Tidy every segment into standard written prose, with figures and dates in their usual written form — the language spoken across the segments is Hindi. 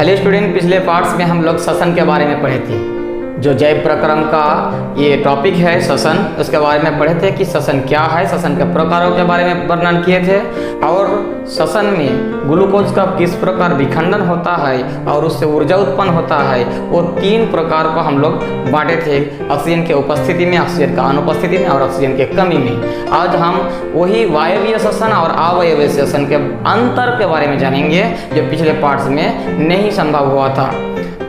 हेलो स्टूडेंट, पिछले पार्ट्स में हम लोग श्वसन के बारे में पढ़े थे। जो जैव प्रक्रम का ये टॉपिक है श्वसन, उसके बारे में पढ़े थे कि श्वसन क्या है, श्वसन के प्रकारों के बारे में वर्णन किए थे और श्वसन में ग्लूकोज का किस प्रकार विखंडन होता है और उससे ऊर्जा उत्पन्न होता है, वो 3 प्रकार को हम लोग बांटे थे। ऑक्सीजन के उपस्थिति में, ऑक्सीजन का अनुपस्थिति में और ऑक्सीजन के कमी में। आज हम वही वायवीय श्वसन और अवायवीय श्वसन के अंतर के बारे में जानेंगे जो पिछले पार्ट्स में नहीं संभव हुआ था।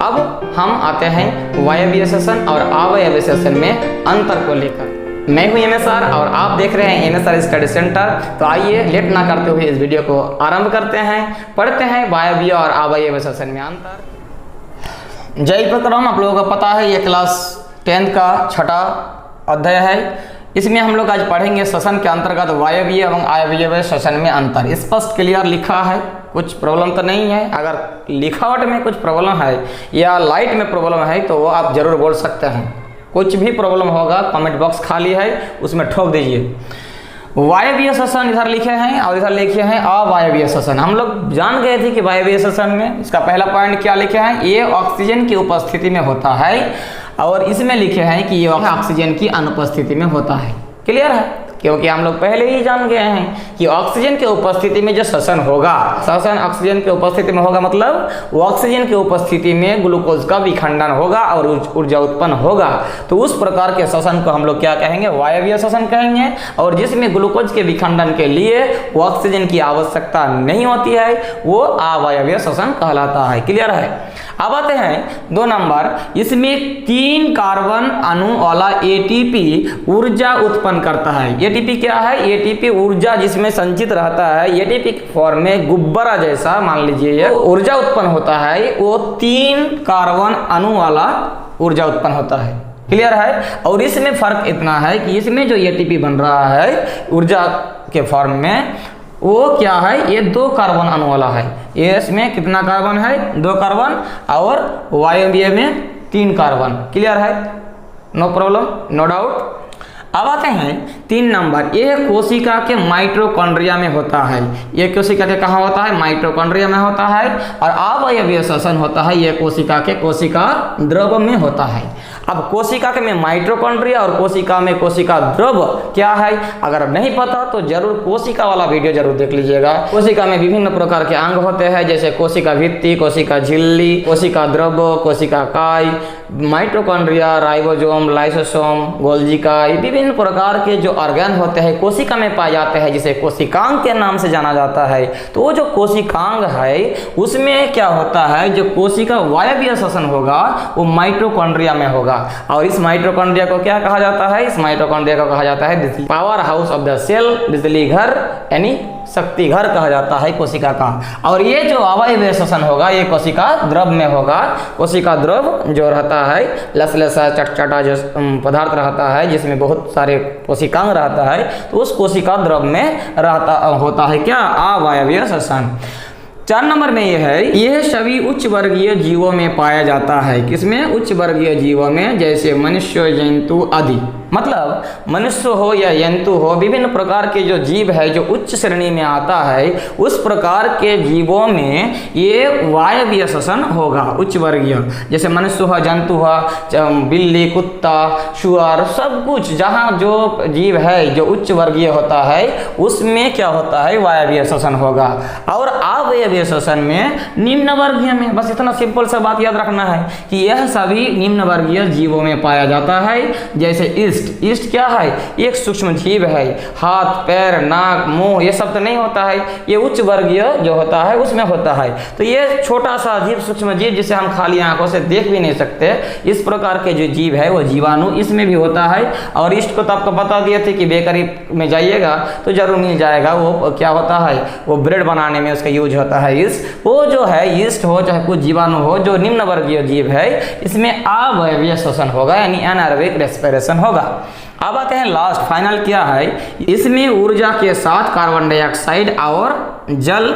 अब हम आते हैं वायवीय श्वसन और अवायवीय श्वसन में अंतर को लेकर। मैं हूं एमएसआर और आप देख रहे हैं एमएसआर स्टडी सेंटर। तो आइए लेट ना करते हुए इस वीडियो को आरंभ करते हैं, पढ़ते हैं वायवीय और अवायवीय श्वसन में अंतर। जैव प्रक्रम आप लोगों को पता है, ये क्लास 10th का 6ठा अध्याय है। इसमें हम लोग आज पढ़ेंगे श्वसन के अंतर्गत वायवीय एवं अवायवीय श्वसन में अंतर। स्पष्ट क्लियर लिखा है, कुछ प्रॉब्लम तो नहीं है। अगर लिखावट में कुछ प्रॉब्लम है या लाइट में प्रॉब्लम है तो वो आप जरूर बोल सकते हैं। कुछ भी प्रॉब्लम होगा, कमेंट बॉक्स खाली है, उसमें ठोक दीजिए। वायवीय श्वसन इधर लिखे हैं और इधर लिखे हैं अवायवीय श्वसन। हम लोग जान गए थे कि वायवीय श्वसन में इसका पहला पॉइंट क्या लिखे हैं, ये ऑक्सीजन की उपस्थिति में होता है और इसमें लिखे हैं कि ये ऑक्सीजन की अनुपस्थिति में होता है। क्लियर है, क्योंकि हम लोग पहले ही जान गए हैं कि ऑक्सीजन के उपस्थिति में जो श्वसन होगा, श्वसन ऑक्सीजन के उपस्थिति में होगा, मतलब वो ऑक्सीजन की उपस्थिति में ग्लूकोज का विखंडन होगा और ऊर्जा उत्पन्न होगा। तो उस प्रकार के श्वसन को हम लोग क्या कहेंगे, वायवीय श्वसन कहेंगे। और जिसमें ग्लूकोज के विखंडन के लिए वो ऑक्सीजन की आवश्यकता नहीं होती है, वो अवायवीय श्वसन कहलाता है। क्लियर है। अब आते हैं 2 नंबर। इसमें 3 कार्बन अणु वाला एटीपी ऊर्जा उत्पन्न करता है। एटीपी क्या है, एटीपी ऊर्जा जिसमें संचित रहता है। एटीपी फॉर्म में गुब्बारा जैसा मान लीजिए ये ऊर्जा उत्पन्न होता है, वो 3 कार्बन अणु वाला ऊर्जा उत्पन्न होता है। क्लियर है। और इसमें फर्क इतना है कि इसमें जो एटीपी बन रहा है ऊर्जा के फॉर्म में, वो क्या है, ये 2 कार्बन अणु वाला है। ये इसमें कितना कार्बन है, 2 कार्बन, और वायवीय में 3 कार्बन। क्लियर है, नो प्रॉब्लम, नो डाउट। अब आते हैं 3 नंबर। ये कोशिका के माइटोकॉन्ड्रिया में होता है। ये कोशिका के कहाँ होता है, माइटोकॉन्ड्रिया में होता है। और अवायवीय श्वसन होता है, ये कोशिका के कोशिका द्रव में होता है। अब कोशिका के में माइटोकॉन्ड्रिया और कोशिका में कोशिका द्रव क्या है, अगर नहीं पता तो जरूर कोशिका वाला वीडियो जरूर देख लीजिएगा। कोशिका में विभिन्न प्रकार के अंग होते हैं, जैसे कोशिका भित्ति, कोशिका झिल्ली, कोशिका द्रव, कोशिका काय, माइटोकॉन्ड्रिया, राइबोसोम, लाइसोसोम, गोल्गी काय, विभिन्न प्रकार के जो ऑर्गन होते हैं कोशिका में पाए जाते हैं, जिसे कोशिकांग के नाम से जाना जाता है। तो वो जो कोशिकांग है उसमें क्या होता है, जो कोशिका वायवीय श्वसन होगा वो माइटोकॉन्ड्रिया में होगा। और इस माइटोकॉन्ड्रिया को क्या कहा जाता है, इस माइटोकॉन्ड्रिया को कहा जाता है power house of the cell, बिजली घर यानी शक्ति घर कहा जाता है कोशिका का। और ये जो अवायवीय श्वसन होगा ये कोशिका द्रव में होगा। कोशिका द्रव जो रहता है लसलसा चटचटा जो पदार्थ रहता है, जिसमें बहुत सारे कोशिकांग रहता है, तो उस कोशिका द्रव में होता है क्या, अवायवीय श्वसन। 4 नंबर में ये है, यह सभी उच्च वर्गीय जीवों में पाया जाता है। किसमें, उच्च वर्गीय जीवों में, जैसे मनुष्य, जंतु आदि। मतलब मनुष्य हो या जंतु हो, विभिन्न प्रकार के जो जीव है जो उच्च श्रेणी में आता है, उस प्रकार के जीवों में ये वायवीय श्वसन होगा, उच्च वर्गीय। जैसे मनुष्य हुआ, जंतु हुआ, बिल्ली, कुत्ता, शुअर, सब कुछ जहाँ जो जीव है जो उच्च वर्गीय होता है उसमें क्या होता है, वायवीय श्वसन होगा। और अवायवीय श्वसन में निम्न वर्गीय में, बस इतना सिंपल सा बात याद रखना है कि यह सभी निम्न वर्गीय जीवों में पाया जाता है। जैसे ईस्ट, ईस्ट क्या है, एक सूक्ष्म जीव है। हाथ, पैर, नाक, मुंह ये सब तो नहीं होता है, ये उच्च वर्गीय जो होता है उसमें होता है। तो ये छोटा सा जीव, सूक्ष्म जीव, जिसे हम खाली आंखों से देख भी नहीं सकते, इस प्रकार के जो जीव है वो जीवाणु इसमें भी होता है। और ईस्ट को तो आपको बता दिए थे कि बेकरी में जाइएगा तो जरूर मिल जाएगा। वो क्या होता है, वो ब्रेड बनाने में उसका यूज होता है ईस्ट। वो जो है ईस्ट हो चाहे कुछ जीवाणु हो, जो निम्न वर्गीय जीव है, इसमें अवायवीय श्वसन होगा यानी एनारोबिक रेस्पिरेशन होगा। अब आते हैं लास्ट फाइनल क्या है, इसमें ऊर्जा के साथ कार्बन डाइऑक्साइड और जल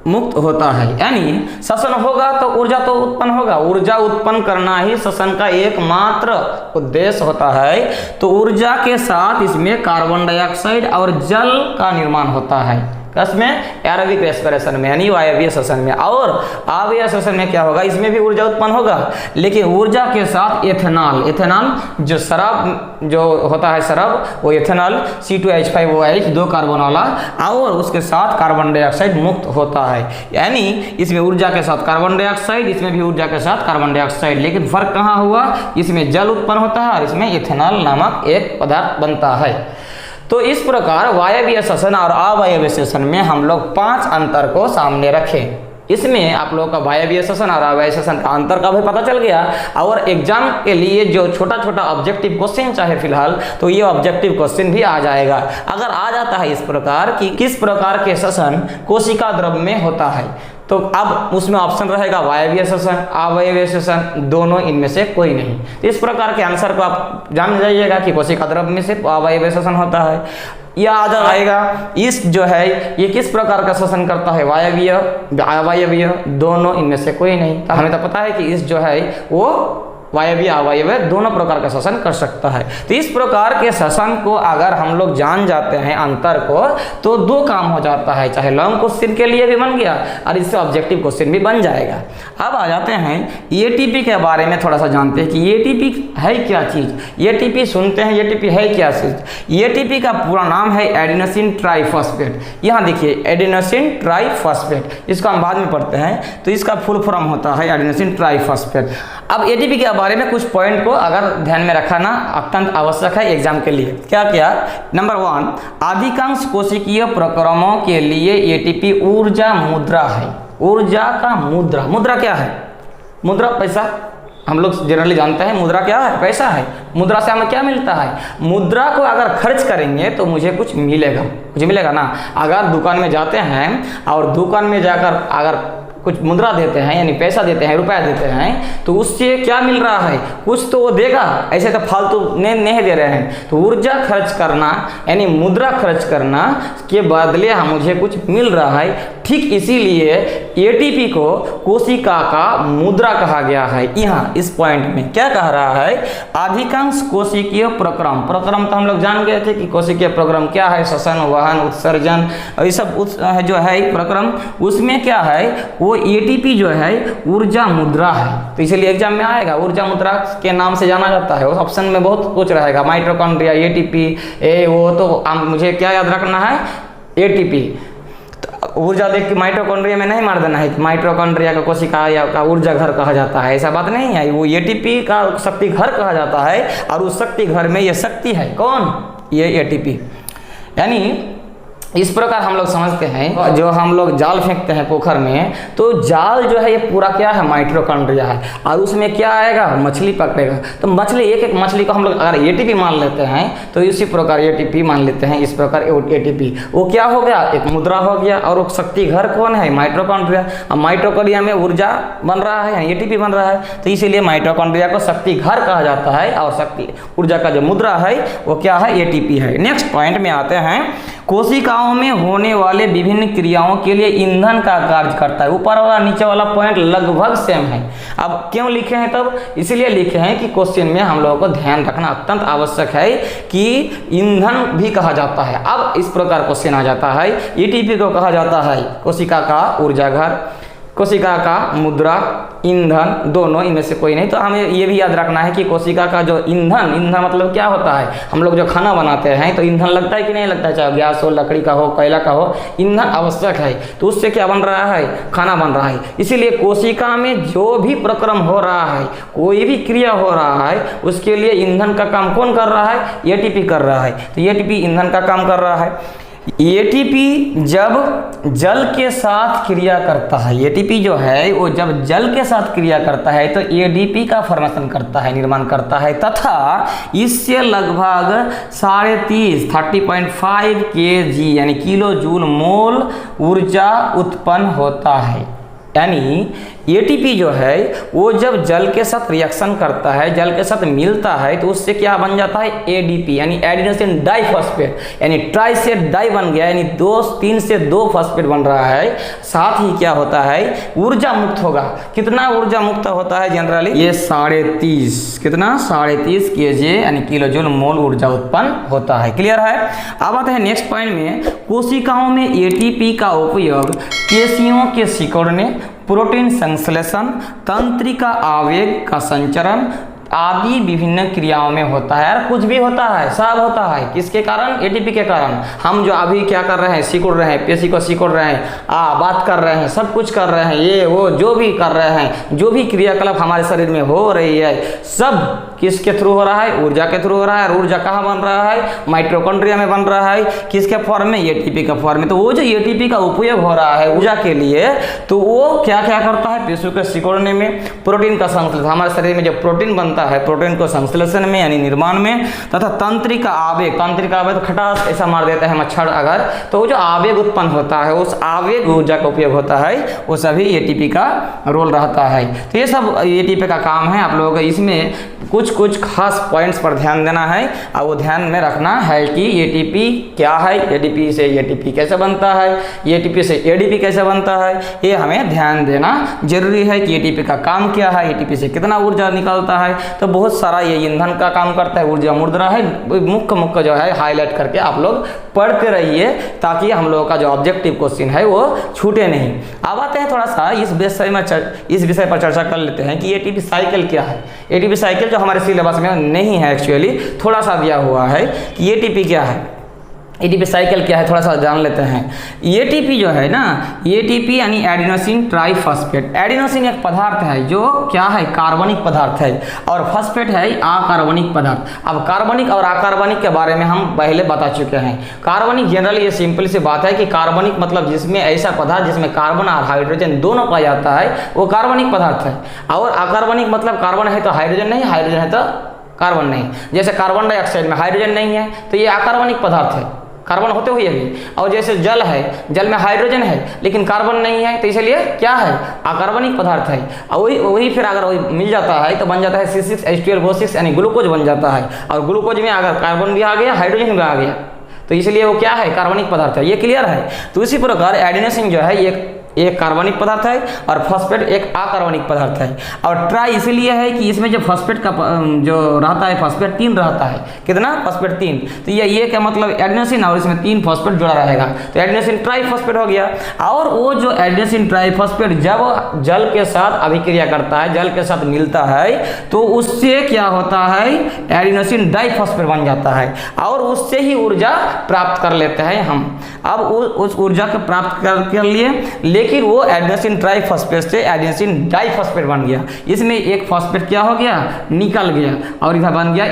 मुक्त होता है। यानी श्वसन होगा तो ऊर्जा तो उत्पन्न होगा, ऊर्जा उत्पन्न करना ही श्वसन का एकमात्र उद्देश्य होता है। तो ऊर्जा के साथ इसमें कार्बन डाइऑक्साइड और जल का निर्माण होता है। कसमें एरोबिक रेस्पिरेशन में यानी वायवीय श्वसन में। और अवायवीय श्वसन में क्या होगा, इसमें भी ऊर्जा उत्पन्न होगा, लेकिन ऊर्जा के साथ एथेनॉल, एथेनॉल जो शराब जो होता है शराब, वो एथेनॉल C2H5OH 2 कार्बन वाला, और उसके साथ कार्बन डाइऑक्साइड मुक्त होता है। यानी इसमें ऊर्जा के साथ कार्बन डाइऑक्साइड, इसमें भी ऊर्जा के साथ कार्बन डाइऑक्साइड, लेकिन फर्क कहाँ हुआ, इसमें जल उत्पन्न होता है और इसमें एथेनॉल नामक एक पदार्थ बनता है। तो इस प्रकार वायवीय श्वसन और अवायवीय श्वसन में हम लोग 5 अंतर को सामने रखें। इसमें आप लोगों का वायवीय श्वसन और अवायवीय श्वसन का अंतर का भी पता चल गया, और एग्जाम के लिए जो छोटा छोटा ऑब्जेक्टिव क्वेश्चन चाहे फिलहाल, तो ये ऑब्जेक्टिव क्वेश्चन भी आ जाएगा। अगर आ जाता है इस प्रकार कि किस प्रकार के श्वसन कोशिका द्रव में होता है, तो अब उसमें ऑप्शन रहेगा वायवीय श्वसन, अवायवीय श्वसन, दोनों इनमें से कोई नहीं। तो इस प्रकार के आंसर को आप जान जाइएगा कि कोशिका द्रव में सिर्फ अवायवीय श्वसन होता है। या आ जाएगा इस जो है ये किस प्रकार का श्वसन करता है, वायवीय अवायवीय, दोनों इनमें से कोई नहीं। तो हमें तो पता है कि इस जो है वो वायवीय अवायवीय दोनों प्रकार का श्वसन कर सकता है। तो इस प्रकार के श्वसन को अगर हम लोग जान जाते हैं अंतर को, तो 2 काम हो जाता है, चाहे लॉन्ग क्वेश्चन के लिए भी बन गया और इससे ऑब्जेक्टिव क्वेश्चन भी बन जाएगा। अब आ जाते हैं एटीपी के बारे में थोड़ा सा जानते हैं कि एटीपी है क्या चीज़। एटीपी सुनते हैं, एटीपी है क्या चीज़। एटीपी का पूरा नाम है एडिनोसिन ट्राइफॉस्फेट। यहाँ देखिए एडिनोसिन ट्राइफॉस्फेट, इसको हम बाद में पढ़ते हैं। तो इसका फुल फॉर्म होता है एडिनोसिन ट्राइफॉस्फेट। अब एटीपी के बारे में कुछ पॉइंट को अगर ध्यान में रखना अत्यंत आवश्यक है एग्जाम के लिए। क्या क्या, नंबर 1, अधिकांश कोशिकीय प्रक्रमों के लिए एटीपी ऊर्जा मुद्रा है। ऊर्जा का मुद्रा, मुद्रा क्या है, मुद्रा पैसा, हम लोग जनरली जानते हैं मुद्रा क्या है, पैसा है। मुद्रा से हमें क्या मिलता है, मुद्रा को अगर खर्च करेंगे तो मुझे कुछ मिलेगा, कुछ मिलेगा ना। अगर दुकान में जाते हैं और दुकान में जाकर अगर कुछ मुद्रा देते हैं यानी पैसा देते हैं, रुपया देते हैं, तो उससे क्या मिल रहा है, कुछ तो वो देगा, ऐसे तो फालतू नहीं दे रहे हैं। तो ऊर्जा खर्च करना यानी मुद्रा खर्च करना के बदले मुझे कुछ मिल रहा है। ठीक इसीलिए एटीपी को कोशिका का मुद्रा कहा गया है। यहाँ इस पॉइंट में क्या कह रहा है, अधिकांश कोशिकीय प्रक्रम, प्रक्रम तो हम लोग जान गए थे कि कोशिकीय प्रक्रम क्या है, श्वसन, वहन, उत्सर्जन, ये सब जो है प्रक्रम, उसमें क्या है वो एटीपी जो है ऊर्जा मुद्रा है। तो इसलिए एग्जाम में आएगा, ऊर्जा मुद्रा के नाम से जाना जाता है। उस ऑप्शन में बहुत कुछ रहेगा, माइटोकॉन्ड्रिया, एटीपी, वो तो मुझे क्या याद रखना है, एटीपी। ऊर्जा देख के माइटोकॉन्ड्रिया में नहीं मार देना है कि माइटोकॉन्ड्रिया का कोशिका या का ऊर्जा घर कहा जाता है, ऐसा बात नहीं है। वो एटीपी का शक्ति घर कहा जाता है, और उस शक्ति घर में ये शक्ति है कौन, ये एटीपी। यानी इस प्रकार हम लोग समझते हैं, जो हम लोग जाल फेंकते हैं पोखर में, तो जाल जो है ये पूरा क्या है, माइटोकॉन्ड्रिया है, और उसमें क्या आएगा, मछली पकड़ेगा। तो मछली, एक एक मछली को हम लोग अगर एटीपी मान लेते हैं, तो इसी प्रकार एटीपी मान लेते हैं। इस प्रकार एटीपी वो क्या हो गया, एक मुद्रा हो गया, और वो शक्ति घर कौन है, माइटोकॉन्ड्रिया। अब माइटोकॉन्ड्रिया में ऊर्जा बन रहा है, एटीपी बन रहा है, तो इसीलिए माइटोकॉन्ड्रिया को शक्ति घर कहा जाता है, और शक्ति ऊर्जा का जो मुद्रा है वो क्या है, एटीपी है। नेक्स्ट पॉइंट में आते हैं, कोशिकाओं में होने वाले विभिन्न क्रियाओं के लिए ईंधन का कार्य करता है। ऊपर वाला नीचे वाला पॉइंट लगभग सेम है। अब क्यों लिखे हैं, तब इसलिए लिखे हैं कि क्वेश्चन में हम लोगों को ध्यान रखना अत्यंत आवश्यक है कि ईंधन भी कहा जाता है। अब इस प्रकार क्वेश्चन आ जाता है, एटीपी को कहा जाता है कोशिका का ऊर्जा घर, कोशिका का मुद्रा, ईंधन, दोनों इनमें से कोई नहीं। तो हमें ये भी याद रखना है कि कोशिका का जो ईंधन, ईंधन मतलब क्या होता है, हम लोग जो खाना बनाते हैं तो ईंधन लगता है कि नहीं लगता है, चाहे गैस हो, लकड़ी का हो, कोयला का हो, ईंधन आवश्यक है। तो उससे क्या बन रहा है, खाना बन रहा है। इसीलिए कोशिका में जो भी प्रक्रम हो रहा है, कोई भी क्रिया हो रहा है, उसके लिए ईंधन का काम कौन कर रहा है, एटीपी कर रहा है। तो एटीपी ईंधन का काम कर रहा है। एटीपी जब जल के साथ क्रिया करता है, एटीपी जो है वो जब जल के साथ क्रिया करता है तो एडीपी का फॉर्मेशन करता है, निर्माण करता है, तथा इससे लगभग 30.5 kg यानी किलो जूल मोल ऊर्जा उत्पन्न होता है। यानी एटीपी जो है वो जब जल के साथ रिएक्शन करता है, जल के साथ मिलता है, तो उससे क्या बन जाता है, एडीपी यानी एडिनोसिन डाइफॉस्फेट, यानी ट्राई से डाई बन गया, यानी 3 से 2 फॉस्फेट बन रहा है। साथ ही क्या होता है, ऊर्जा मुक्त होगा। कितना ऊर्जा मुक्त होता है जनरली, ये 30.5, कितना 30.5 kJ यानी किलो जूल मोल ऊर्जा उत्पन्न होता है। क्लियर है। अब आते हैं नेक्स्ट पॉइंट में, कोशिकाओं में एटीपी का उपयोग पेशियों के सिकुड़ने, प्रोटीन संश्लेषण, तंत्रिका आवेग का संचरण आदि विभिन्न क्रियाओं में होता है। यार कुछ भी होता है, सब होता है, किसके कारण, एटीपी के कारण। हम जो अभी क्या कर रहे हैं, सिकुड़ रहे हैं, पेशी को सिकुड़ रहे हैं, बात कर रहे हैं, सब कुछ कर रहे हैं, ये वो जो भी कर रहे हैं, जो भी क्रियाकलाप हमारे शरीर में हो रही है, सब किसके थ्रू हो रहा है, ऊर्जा के थ्रू हो रहा है। और ऊर्जा कहाँ बन रहा है, माइटोकॉन्ड्रिया में बन रहा है, किसके फॉर्म में, एटीपी के फॉर्म में। तो वो जो एटीपी का उपयोग हो रहा है ऊर्जा के लिए, तो वो क्या क्या करता है, पेशियों के सिकुड़ने में, प्रोटीन का संश्लेषण, हमारे शरीर में जो प्रोटीन बनता है, प्रोटीन को संश्लेषण में यानी निर्माण में, तथा तंत्रिका आवेग, तंत्रिका आवेग तो खटास ऐसा मार देता है मच्छर अगर, तो वो जो आवेग उत्पन्न होता है, उस आवेग ऊर्जा का उपयोग होता है, वो सभी एटीपी का रोल रहता है। तो ये सब एटीपी का काम है। आप लोगों को इसमें कुछ खास पॉइंट्स पर ध्यान देना है और वो ध्यान में रखना है कि एटीपी क्या है, एटीपी से एटीपी कैसे बनता है, एटीपी से एडीपी कैसे बनता है, ये हमें ध्यान देना जरूरी है कि एटीपी का काम क्या है, एटीपी से कितना ऊर्जा निकलता है। तो बहुत सारा ये ईंधन का काम करता है, ऊर्जा मुद्रा है, मुख्य जो है हाईलाइट करके आप लोग पढ़ते रहिए ताकि हम लोगों का जो ऑब्जेक्टिव क्वेश्चन है वो छूटे नहीं। अब आते हैं थोड़ा सा इस विषय पर चर्चा कर लेते हैं कि एटीपी साइकिल क्या है। एटीपी साइकिल जो हमारे सिलेबस में नहीं है, एक्चुअली थोड़ा सा दिया हुआ है कि एटीपी क्या है, एटीपी साइकिल क्या है, थोड़ा सा जान लेते हैं। एटीपी जो है ना, एटीपी यानी एडिनोसिन ट्राइफॉस्फेट। एडिनोसिन एक पदार्थ है जो क्या है, कार्बनिक पदार्थ है, और फॉस्फेट है अकार्बनिक पदार्थ। अब कार्बनिक और अकार्बनिक के बारे में हम पहले बता चुके हैं। कार्बनिक जनरली ये सिंपल सी बात है कि कार्बनिक मतलब जिसमें ऐसा पदार्थ जिसमें कार्बन और हाइड्रोजन दोनों पाया जाता है, वो कार्बनिक पदार्थ है। और अकार्बनिक मतलब कार्बन है तो हाइड्रोजन नहीं, हाइड्रोजन है तो कार्बन नहीं। जैसे कार्बन डाइऑक्साइड में हाइड्रोजन नहीं है तो ये अकार्बनिक पदार्थ है, कार्बन होते हुए भी। और जैसे जल है, जल में हाइड्रोजन है लेकिन कार्बन नहीं है, तो इसलिए क्या है, अकार्बनिक पदार्थ है। और वही फिर अगर वही मिल जाता है तो बन जाता है C6H12O6 यानी ग्लूकोज बन जाता है। और ग्लूकोज में अगर कार्बन भी आ गया, हाइड्रोजन भी आ गया, तो इसलिए वो क्या है, कार्बनिक पदार्थ है। ये क्लियर है। तो इसी प्रकार एडिनोसिन जो है एक कार्बनिक पदार्थ है और फॉस्फेट एक अकार्बनिक पदार्थ है। और ट्राई इसलिए है कि इसमें जो फॉस्फेट का जो रहता है, फॉस्फेट 3 रहता है। कितना, फॉस्फेट 3। तो ये क्या मतलब, एडिनोसिन और इसमें 3 फॉस्फेट जुड़ा रहेगा तो एडिनोसिन ट्राइफॉस्फेट हो गया। और वो जो एडिनोसिन ट्राइफॉस्फेट जब जल के साथ अभिक्रिया करता है, जल के साथ मिलता है, तो उससे क्या होता है, एडिनोसिन डाइफॉस्फेट बन जाता है और उससे ही ऊर्जा प्राप्त कर लेते हैं हम। अब उस ऊर्जा को प्राप्त कर लिए, लेकिन वो एडिनोसिन ट्राइफॉस्फेट से एडिनोसिन डाइफॉस्फेट बन गया। इसमें एक फॉस्फेट क्या हो गया, निकल गया और इधर बन गया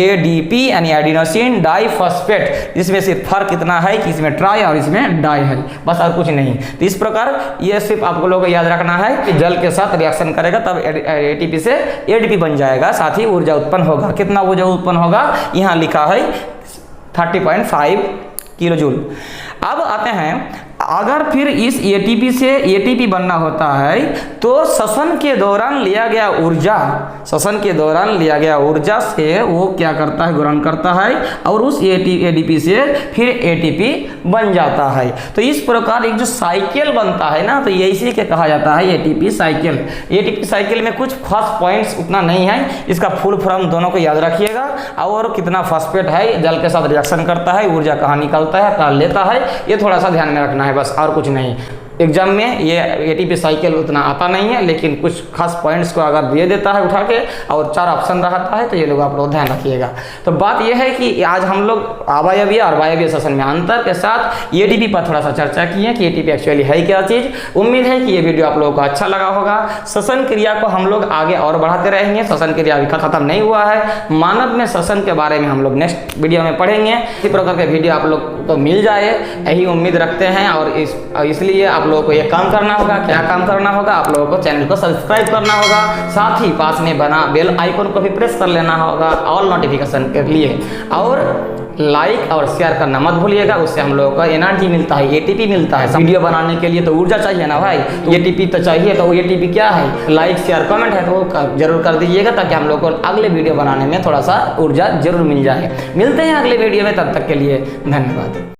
एडीपी यानी एडिनोसिन डाइफॉस्फेट। इसमें सिर्फ फर्क इतना है कि इसमें ट्राई और इसमें डाई है, बस और कुछ नहीं। तो इस प्रकार ये सिर्फ आप लोगों को याद रखना है कि जल के साथ रिएक्शन करेगा तब एटीपी से एडीपी बन जाएगा, साथ ही ऊर्जा उत्पन्न होगा। कितना ऊर्जा उत्पन्न होगा, यहाँ लिखा है 30.5 किलो जूल। अब आते हैं, अगर फिर इस एटीपी से एटीपी बनना होता है तो श्वसन के दौरान लिया गया ऊर्जा से वो क्या करता है, ग्रहण करता है और उस एटीपी से फिर एटीपी बन जाता है। तो इस प्रकार एक जो साइकिल बनता है ना, तो ये इसी के कहा जाता है एटीपी साइकिल। एटीपी साइकिल में कुछ खास पॉइंट्स उतना नहीं है, इसका फुल फॉर्म दोनों को याद रखिएगा। और कितना फॉस्फेट है, जल के साथ रिएक्शन करता है, ऊर्जा कहाँ निकलता है, कहाँ लेता है, ये थोड़ा सा ध्यान में रखना है, बस और कुछ नहीं। एग्जाम में ये एटीपी साइकिल उतना आता नहीं है, लेकिन कुछ खास पॉइंट्स को अगर दे देता है उठा के और 4 ऑप्शन रहता है तो ये लोग आप लोग ध्यान रखिएगा। तो बात ये है कि आज हम लोग अवयवीय और वायवीय श्वसन में अंतर के साथ एटीपी पर थोड़ा सा चर्चा किए कि एटीपी एक्चुअली है क्या चीज़। उम्मीद है कि ये वीडियो आप लोगों को अच्छा लगा होगा। श्वसन क्रिया को हम लोग आगे और बढ़ाते रहेंगे, श्वसन क्रिया अभी खत्म नहीं हुआ है। मानव में श्वसन के बारे में हम लोग नेक्स्ट वीडियो में पढ़ेंगे। इसी प्रकार के वीडियो आप लोग को मिल जाए यही उम्मीद रखते हैं। और इसलिए आप लोगों को ये काम करना होगा, क्या काम करना होगा, आप लोगों को चैनल को सब्सक्राइब करना होगा, साथ ही पास में बना बेल आइकन को भी प्रेस कर लेना होगा ऑल नोटिफिकेशन के लिए। और लाइक और शेयर करना मत भूलिएगा, उससे हम लोगों को एनर्जी मिलता है, एटीपी मिलता है। वीडियो बनाने के लिए तो ऊर्जा चाहिए ना भाई, एटीपी तो चाहिए। तो एटीपी क्या है? लाइक शेयर कमेंट है, तो वो जरूर कर दीजिएगा ताकि हम लोग को अगले वीडियो बनाने में थोड़ा सा ऊर्जा जरूर मिल जाए। मिलते हैं अगले वीडियो में, तब तक के लिए धन्यवाद।